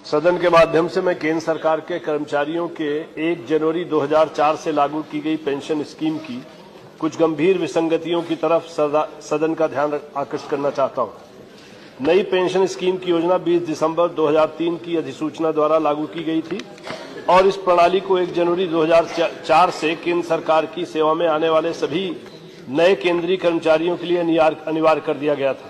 सदन के माध्यम से मैं केंद्र सरकार के कर्मचारियों के 1 जनवरी 2004 से लागू की गई पेंशन स्कीम की कुछ गंभीर विसंगतियों की तरफ सदन का ध्यान आकर्षित करना चाहता हूं। नई पेंशन स्कीम की योजना 20 दिसंबर 2003 की अधिसूचना द्वारा लागू की गई थी और इस प्रणाली को 1 जनवरी 2004 से केंद्र सरकार की सेवा में आने वाले सभी नए केंद्रीय कर्मचारियों के लिए अनिवार्य कर दिया गया था।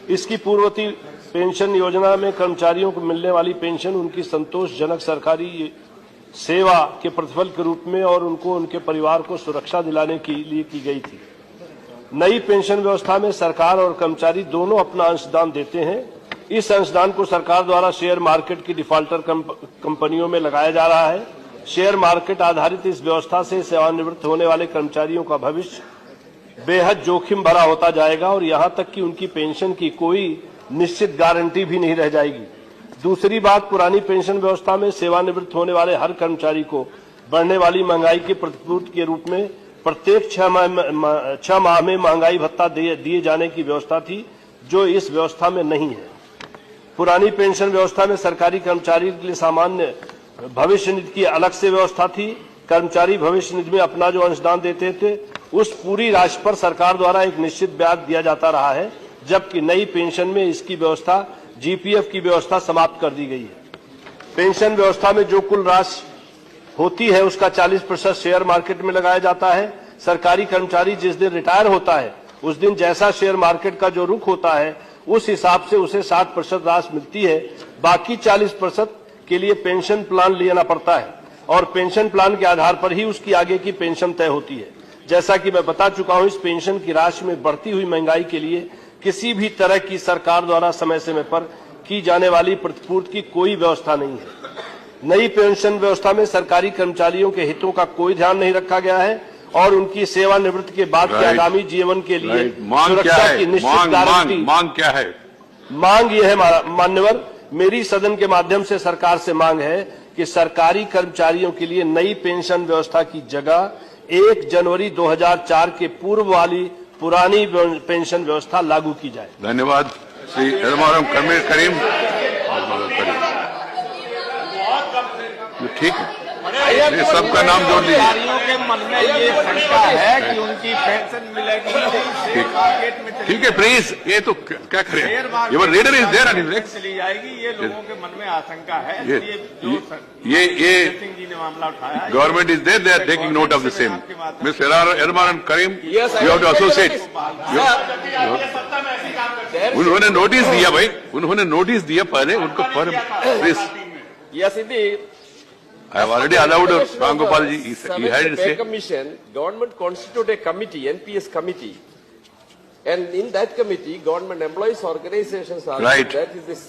इसकी पूर्ववर्ती पेंशन योजना में कर्मचारियों को मिलने वाली पेंशन उनकी संतोषजनक सरकारी सेवा के प्रतिफल के रूप में और उनको उनके परिवार को सुरक्षा दिलाने के लिए की गई थी। नई पेंशन व्यवस्था में सरकार और कर्मचारी दोनों अपना अंशदान देते हैं। इस अंशदान को सरकार द्वारा शेयर मार्केट की डिफॉल्टर कंपनियों में लगाया जा रहा है। शेयर मार्केट आधारित इस व्यवस्था से सेवानिवृत्त होने वाले कर्मचारियों का भविष्य बेहद जोखिम भरा होता जाएगा और यहां तक कि उनकी पेंशन की कोई निश्चित गारंटी भी नहीं रह जाएगी। दूसरी बात, पुरानी पेंशन व्यवस्था में सेवानिवृत्त होने वाले हर कर्मचारी को बढ़ने वाली महंगाई की प्रतिपूर्ति के रूप में प्रत्येक 6 माह में महंगाई भत्ता दिए जाने की व्यवस्था थी, जो इस व्यवस्था में नहीं है। पुरानी पेंशन व्यवस्था में सरकारी कर्मचारी के लिए सामान्य भविष्य निधि की अलग से व्यवस्था थी। कर्मचारी भविष्य निधि में अपना जो अंशदान देते थे उस पूरी राशि पर सरकार द्वारा एक निश्चित ब्याज दिया जाता रहा है, जबकि नई पेंशन में इसकी व्यवस्था जीपीएफ की व्यवस्था समाप्त कर दी गई है। पेंशन व्यवस्था में जो कुल राशि होती है उसका 40% शेयर मार्केट में लगाया जाता है। सरकारी कर्मचारी जिस दिन रिटायर होता है उस दिन जैसा शेयर मार्केट का जो रुख होता है उस हिसाब से उसे 60% राशि मिलती है। बाकी 40% के लिए पेंशन प्लान लेना पड़ता है और पेंशन प्लान के आधार पर ही उसकी आगे की पेंशन तय होती है। जैसा कि मैं बता चुका हूं, इस पेंशन की राशि में बढ़ती हुई महंगाई के लिए किसी भी तरह की सरकार द्वारा समय समय पर की जाने वाली प्रतिपूर्ति की कोई व्यवस्था नहीं है। नई पेंशन व्यवस्था में सरकारी कर्मचारियों के हितों का कोई ध्यान नहीं रखा गया है और उनकी सेवानिवृत्ति के बाद के आगामी जीवन के लिए सुरक्षा की निश्चित गारंटी। मांग क्या है? मांग यह है मान्यवर, मेरी सदन के माध्यम से सरकार से मांग है कि सरकारी कर्मचारियों के लिए नई पेंशन व्यवस्था की जगह 1 जनवरी 2004 के पूर्व वाली पुरानी पेंशन व्यवस्था लागू की जाए। धन्यवाद श्री एडमारम करीम। ठीक है, ये सबका नाम जोड़ दीजिए। कर्मचारियों के मन में ये शंका है कि उनकी पेंशन मिलेगी शेयर मार्केट में ठीक है प्लीज, ये तो क्या करें, ये रीडर इज देयर एंड चली जाएगी, ये लोगों के मन में आशंका है। ये सिंह जी ने मामला उठाया। Government is there, they are taking note of the same. Mister Elamaram Kareem, you have to associate. उन्होंने नोटिस दिया भाई, उन्होंने नोटिस दिया पहले, उनको please. Yes, indeed. I have already allowed Ram Gopal ji. He had to say. Commission, government constitute a committee, NPS committee, and in that committee, government employees organizations are right. That is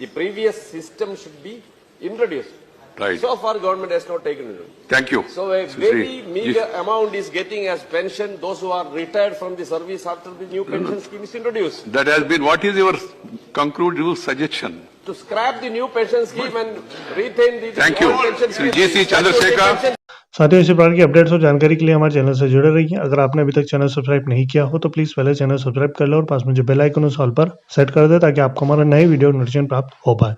the previous system should be introduced. Right. So far, government has not taken it. Thank you. So a very meager amount is getting as pension those who are retired from the service after the new pension scheme is introduced. That has been. What is your conclusive suggestion? To scrap the new pension scheme and retain the Thank you. old pension scheme. GC Chandrasekhar. साथियों, इसी प्रकार की updates और जानकारी के लिए हमारे channel से जुड़े रहिए। अगर आपने अभी तक चैनल सब्सक्राइब नहीं किया हो तो प्लीज पहले चैनल सब्सक्राइब कर लो और पास में जो बेल आइकन उस ऑल पर सेट कर दे ताकि आपको हमारा नए वीडियो नोटिफिकेशन प्राप्त हो पाए।